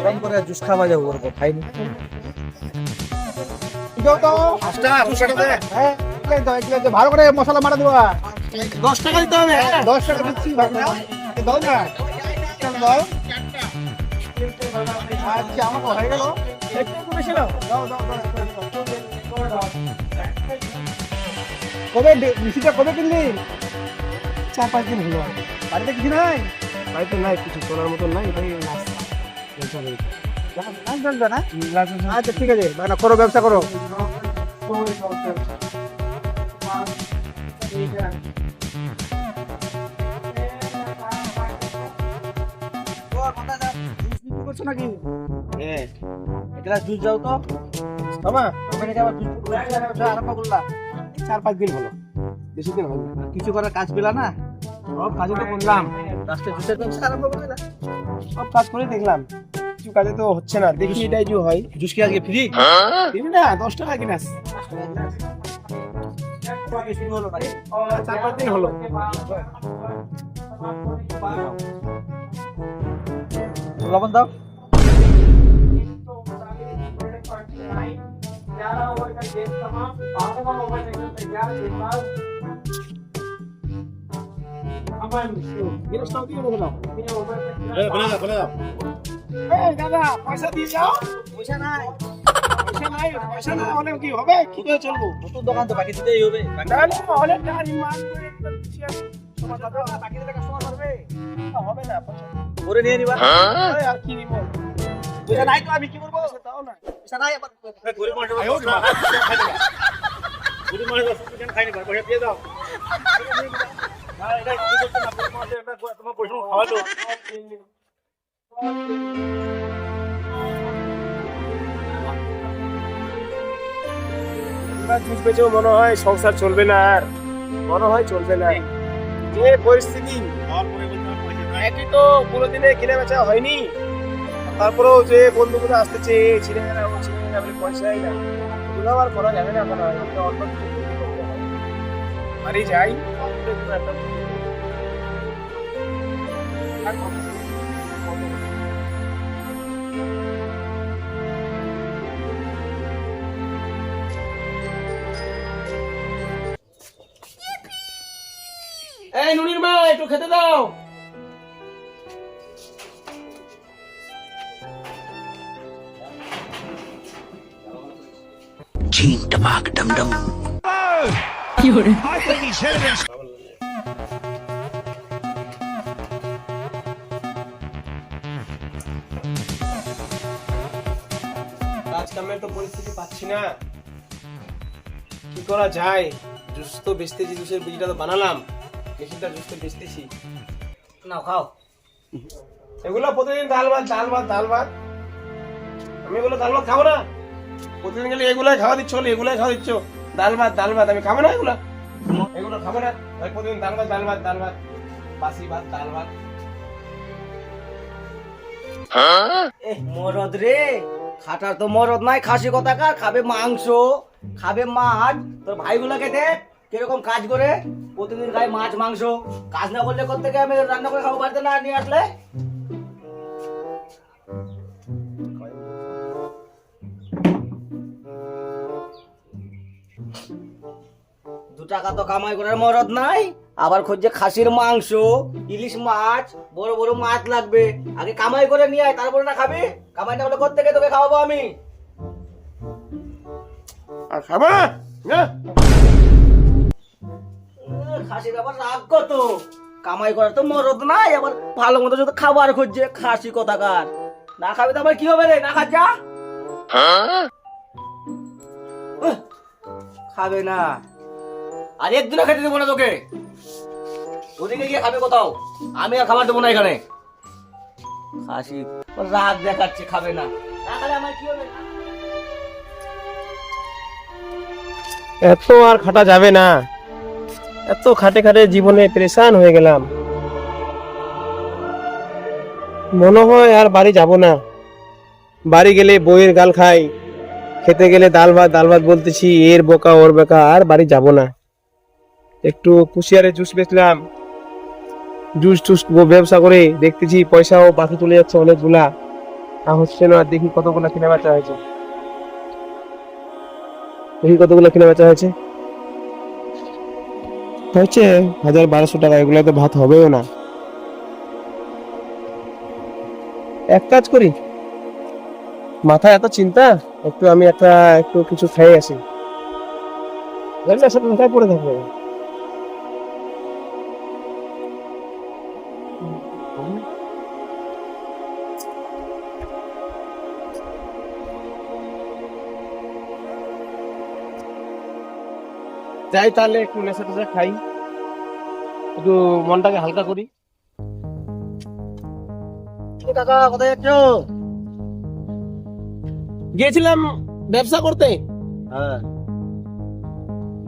গরম করে জুস খাওয়া যাবো ওর খাইনি ভালো করে মশলা মারা দেবা 10 টাকা দিতে হবে 10 টাকা দিচ্ছি দাও না আচ্ছা আমার হয়ে গেল একটু বেশি দাও কবে মিষ্টিটা কবে কিনলি 4-5 দিন হলো বাড়িতে কিছু নাই বাড়িতে নাই কিছু করার মতো নাই এটাই আচ্ছা ঠিক আছে করো ব্যবসা করো করছো নাকি জুস যাও তো মামা ওখানে যাওয়ার আরম্ভ করলাম 4-5 দিন হলো বেশি দিন হলো কিছু করার কাজ পেলা না সব কাজে তো করলাম লাস্টে জুসের ব্যবসা আরম্ভ করে দিলাম সব কাজ করে দেখলাম কিছু কাজে তো হচ্ছে না দেখি এটাই যে হয় জুস কি আজকে ফ্রি দিবি না 10 টাকা কিনাস 4-5 দিন হলো লবণ দাও দাদা পয়সা দিয়ে যাও পয়সা নাই পয়সা না হলে কি হবে কি করে চলবো নতুন দোকান তো বাকি দিতেই হবে হবে না করে নিয়ে নিবা আর কি নিব পয়সা নাই তো আমি কি করবো তাও না পয়সা নাই আবার গরিব মানুষ গরিব মানুষ খাইনি পয়সা দিয়ে দাও এটা কি করতে না তোমার পয়সা খাওয়ালো জুস বেচেও মনে হয় সংসার চলবে না আর মনে হয় চলবে না যে পরিস্থিতি একই তো কোনোদিনে কিনে বেচা হয়নি তারপরেও যে বন্ধুগুলো আসতেছে ছেলেমেয়েরা ও ছেলেমেয়েরা বলে পয়সাই না এগুলো আর করা যাবে না মনে হয় অন্য কিছু বাড়ি যাই এই নুনির মা একটু খেতে দাও झीन टपाक डमडम কি হরে কাজ কামের তো পরিস্থিতি পাচ্ছি না কি করা যায় জুস তো বেচতেছি জুসের বীজটা তো বানালাম মেশিনটা জুস তো বেচতেছি নাও খাও এগুলো প্রতিদিন ডাল ভাত আমি এগুলো ডাল ভাত খাবো না প্রতিদিন গেলে এগুলাই খাওয়া দিচ্ছ এগুলাই খাওয়া দিচ্ছ ডাল ভাত আমি খাবো না এগুলো খাবো না প্রতিদিন ডাল ভাত বাসি ভাত ডাল ভাত মরদ রে খাটার তো মরদ নাই খাসি কথাকার খাবে মাংস খাবে মাছ তোর ভাইগুলোকে দেখ কিরকম কাজ করে প্রতিদিন খাই মাছ মাংস কাজ না করলে কোত্থেকে আমি রান্না করে খাবো বাড়িতে না নিয়ে আসলে টাকা তো কামাই করার মরদ নাই আবার খুঁজছে খাসির মাংস ইলিশ মাছ বড় বড় মাছ লাগবে আগে কামাই করে নিয়ে আয় তারপরে না খাবি কামাই না হলে কোত্থেকে তোকে খাওয়াবো আমি আর খাবো না খাসির আবার রাগ কত কামাই করার তো মরদ নাই আবার ভালো মতো শুধু খাবার খুঁজছে খাসি কথাকার না খাবি তো আবার কি হবে রে না খাচ্ছা খাবে না আর একদিনও খেতে দেবো না তোকে ওদিকে গিয়ে খাবে কোথাও আমি আর খাবার দেবো না এখানে খাসি রাগ দেখাচ্ছে খাবে না না খালে আমার কি হবে এত আর খাটা যাবে না এত খাটে জীবনে পরেশান হয়ে গেলাম মনে হয় আর বাড়ি যাব না বাড়ি গেলে বইয়ের গাল খাই খেতে গেলে ডাল ভাত বলতেছি এর বোকা ওর বোকা আর বাড়ি যাব না একটু কুশিয়ারে জুস বেচলাম জুস ব্যবসা করে দেখতেছি পয়সাও বাকি চলে যাচ্ছে অনেকগুলা হচ্ছে না, দেখি কতগুলো কিনে বেচা হয়েছে, দেখি কতগুলো কিনে বেচা হয়েছে। হচ্ছে 1,000-1,200 টাকা, এগুলো তো ভাত হবেও না। এক কাজ করি, মাথায় এত চিন্তা, আমি একটু কিছু খেয়ে আসি, সব মাথায় পড়ে থাকবে। যাই তাহলে, একটু নেশা টেশা খাই, একটু মনটাকে হালকা করি। কাকা কোথায় যাচ্ছ? গিয়েছিলাম ব্যবসা করতে, হ্যাঁ,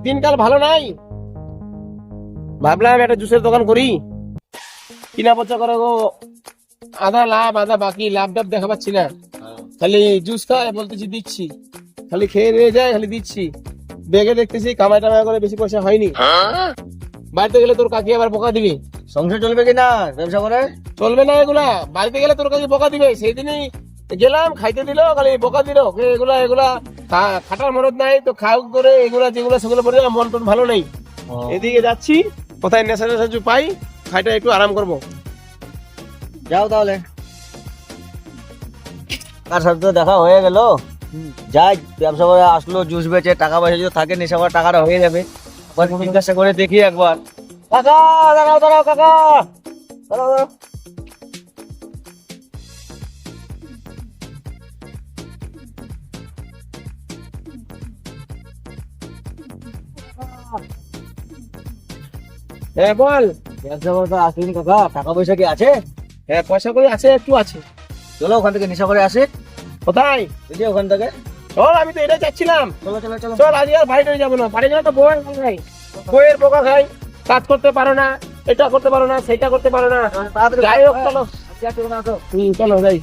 দিনকাল ভালো নাই, ভাবলাম একটা জুসের দোকান করি, কিনা বেচা করে গো, আধা লাভ আধা বাকি, লাভ টাভ দেখা পাচ্ছি না, খালি জুস খায় বলতেছি দিচ্ছি, খালি খেয়ে নিয়ে যায়, খালি দিচ্ছি, বেগে দেখতেছি কামাই টামাই করে বেশি পয়সা হয়নি। বাড়িতে গেলে তোর কাকি আবার বকা দিবি, সংসার চলবে কিনা ব্যবসা করে? চলবে না এগুলা, বাড়িতে গেলে তোর কাছে বকা দিবে। সেই দিনই গেলাম, খাইতে দিল, খালি বকা দিল, এগুলা এগুলা খাটার মরদ নাই তো, খাও করে এগুলা যেগুলা সেগুলো পরে মন টন ভালো নেই। এদিকে যাচ্ছি, কোথায় নেশা নেশা পাই, খাইটা একটু আরাম করবো। যাও তাহলে, কার সাথে তো দেখা হয়ে গেল, যাই ব্যবসা করে আসলো, জুস বেচে টাকা পয়সা যদি থাকে, নেশা করার টাকাটা হয়ে যাবে। জিজ্ঞাসা করে দেখি একবার। কাকা দাঁড়াও দাঁড়াও, কাকা দাঁড়াও দাঁড়াও। হ্যাঁ বল। ব্যবসা করতে আসলেন কাকা, টাকা পয়সা কি আছে? হ্যাঁ পয়সা করে আছে, একটু আছে। চলো ওখান থেকে নেশা করে আসে। কোথায়? এই যে ওখান থেকে। চল, আমি তো এটাই চাচ্ছিলাম। চলো চলো চলো। চল, আজ আর বাড়ি যাবো না, বাড়ি গেলে তো বউয়ের বকা খাই, বউয়ের বকা খাই, কাজ করতে পারো না, এটা করতে পারো না, সেটা করতে পারো না। যাই হোক চলো, চলো যাই।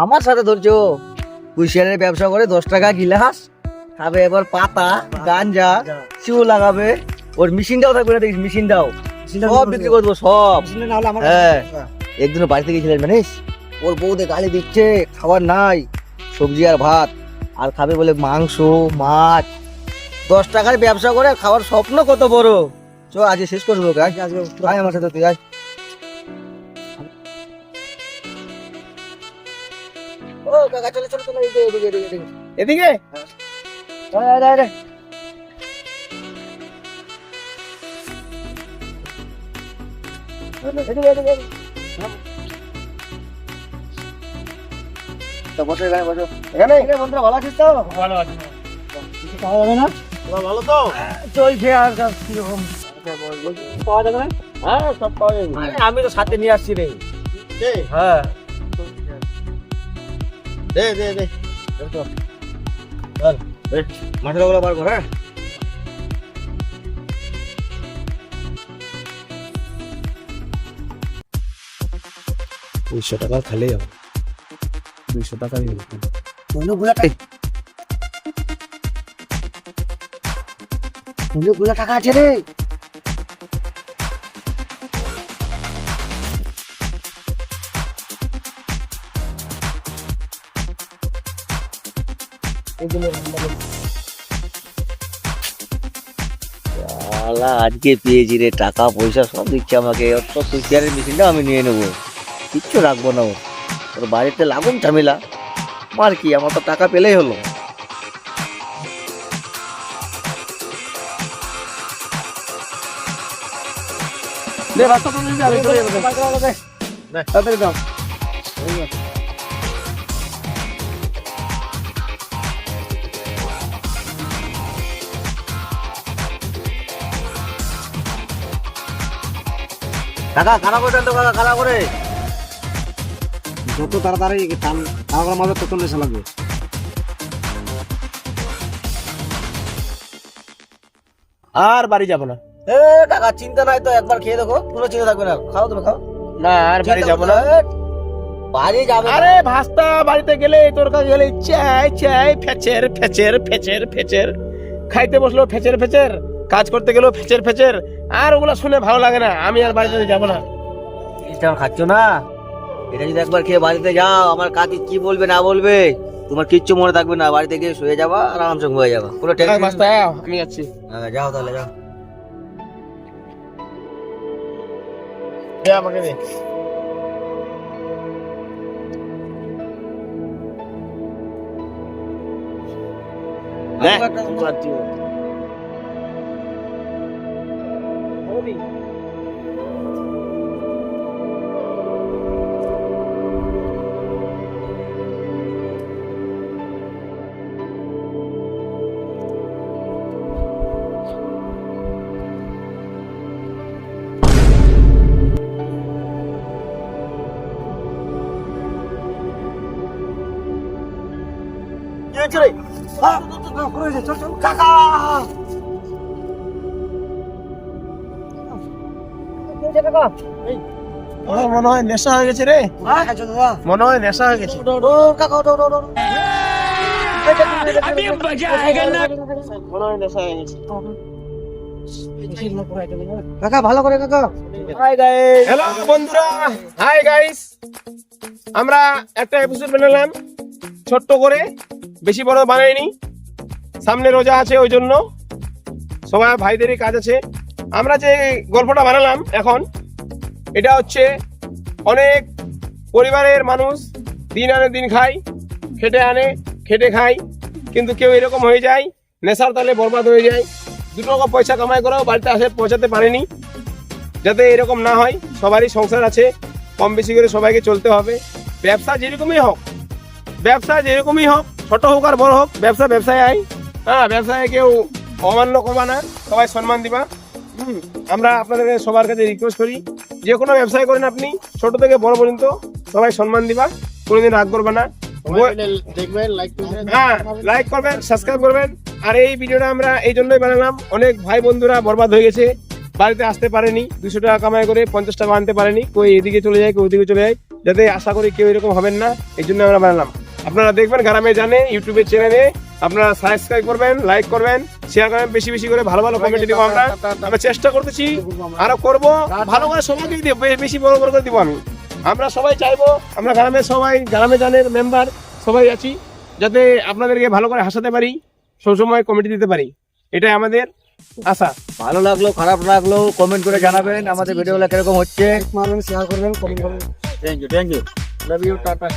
আমার সাথে ধরছো, কুশিয়ারের ব্যবসা করে 10 টাকা গিলাস খাবে, এবার পাতা গাঞ্জা চিউ লাগাবে, ওর মেশিনটাও থাকবে না, দেখিস মেশিনটাও সব বিক্রি করবো সব। হ্যাঁ, একদিনও বাড়িতে গেছিলেন জানিস, ওর বউদের গালি দিচ্ছে, খাবার নাই, সবজি আর ভাত, আর খাবে বলে মাংস মাছ। 10 টাকার ব্যবসা করে খাওয়ার স্বপ্ন কত বড়। চ আজ শেষ করবো, আয় আমার সাথে, তুই আয়। ও কাকা চলে চলে চলে, এদিকে এদিকে এদিকে এদিকে আরে আরে। তো বসো এখানে, বসো এখানে। বন্ধুরা ভালো আছিস তো? ভালো আছে। কিছু পাওয়া যাবে না? ভালো তো চলছে আর কাজ কিরকম পাওয়া যাবে না? হ্যাঁ, সব পাওয়া যাবে। আরে আমি তো সাথে নিয়ে আসছি রে। হ্যাঁ দে দে দে, চল মশলাগুলো বার কর। হ্যাঁ 200 টাকা খালি হবে, 200 টাকা অনেকগুলো টাকা আছে রে। আজকে পেয়েছি রে, টাকা পয়সা সব দিচ্ছে আমাকে, কুশিয়ারের মেশিনটা আমি নিয়ে নেবো, কিচ্ছু রাখবো না। ওর বাড়িতে লাগুন ঝামেলা, আমার কি, আমার তো টাকা পেলেই হলো। কাকা খারাপ করে দেন তো, কাকা খারাপ করে। যত তাড়াতাড়ি টাকা মাঝে তত নেশা লাগবে। আর বাড়ি যাবো না। এ টাকা চিন্তা নাই তো, একবার খেয়ে দেখো, কোনো চিন্তা থাকবে না, খাও তুমি খাও। না আর বাড়ি যাবো না। বাড়ি যাবে আরে ভাস্তা বাড়িতে গেলে তোর কাছে গেলে চাই চাই ফেচের ফেচের ফেচের ফেচের, খাইতে বসলো ফেচের ফেচের, কাজ করতে গেলেও ফেচের ফেচের, আর ওগুলো শুনে ভালো লাগে না। আমি আর বাড়িতে যাবো না। জিনিসটা খাচ্ছ না, এটা যদি একবার খেয়ে বাড়িতে যাও, আমার কাকি কি বলবে না বলবে তোমার কিচ্ছু মনে থাকবে না। বাড়িতে গিয়ে শুয়ে যাবা, আরামসে ঘুমিয়ে যাবা, কোনো টেনশন ভাস্তা আমি যাচ্ছি। যাও তাহলে যাও। দে আমাকে দে। আমার মনে হয় নেশা হয়ে গেছে রে, মনে হয় নেশা হয়ে গেছে। अभी मजा आएगा ना। মনে হয় নেশা হয়ে গেছে। কাকা ভালো করে কাকা। হ্যালো বন্ধুরা, হাই গাইস। আমরা একটা এপিসোড বানালাম ছোট্ট করে, বেশি বড় বানাইনি। সামনে রোজা আছে, ওই জন্য সবাই ভাইদেরই কাজ আছে। আমরা যে গল্পটা বানালাম এখন, এটা হচ্ছে অনেক পরিবারের মানুষ দিন আনে দিন খায়, খেটে আনে খেটে খায়, কিন্তু কেউ এরকম হয়ে যায়, নেশার তালে বরবাদ হয়ে যায়। 2 টাকা পয়সা কামাই করেও বাড়িতে আসে পৌঁছাতে পারেনি। যাতে এরকম না হয়, সবারই সংসার আছে, কম বেশি করে সবাইকে চলতে হবে। ব্যবসা যেরকমই হোক, ব্যবসা যেরকমই হোক, ছোট হোক আর বড় হোক, ব্যবসা ব্যবসায় আয়। হ্যাঁ, ব্যবসায় কেউ অমান্য করবা না, সবাই সম্মান দিবা। আমরা আপনাদের সবার কাছে রিকোয়েস্ট করি, যে কোনো ব্যবসায় করেন আপনি, ছোট থেকে বড় পর্যন্ত সবাই সম্মান দিবা, কোনোদিন রাগ করবে না। হ্যাঁ, লাইক করবেন, সাবস্ক্রাইব করবেন। আর এই ভিডিওটা আমরা এই জন্যই বানালাম, অনেক ভাই বন্ধুরা বরবাদ হয়ে গেছে, বাড়িতে আসতে পারেনি, 200 টাকা কামাই করে 50 টাকা আনতে পারেনি, কই এদিকে চলে যায়, কেউ ওদিকে চলে যায়। যাতে আশা করি কেউ এরকম হবেন না, এই জন্য আমরা বানালাম। আপনারা দেখবেন গ্রামে জানে ইউটিউবের চ্যানেলে, আপনারা সাবস্ক্রাইব করবেন, লাইক করবেন, শেয়ার করবেন, বেশি বেশি করে ভালো ভালো কমেন্ট দিব। আমরা চেষ্টা করতেছি, আরো করব, ভালো করে সবাইকে দিব, বেশি বড় বড় করে দিব। আমরা সবাই চাইবো, আমরা গ্রামের সবাই, গ্রামে জানের মেম্বার সবাই আছি, যাতে আপনাদেরকে ভালো করে হাসাতে পারি, সবসময় কমেন্ট দিতে পারি, এটাই আমাদের আশা। ভালো লাগলো খারাপ লাগলো কমেন্ট করে জানাবেন, আমাদের ভিডিওগুলো কিরকম হচ্ছে। মারবেন, শেয়ার করবেন, কমেন্ট করবেন। Thank you, thank you. Love you, tata.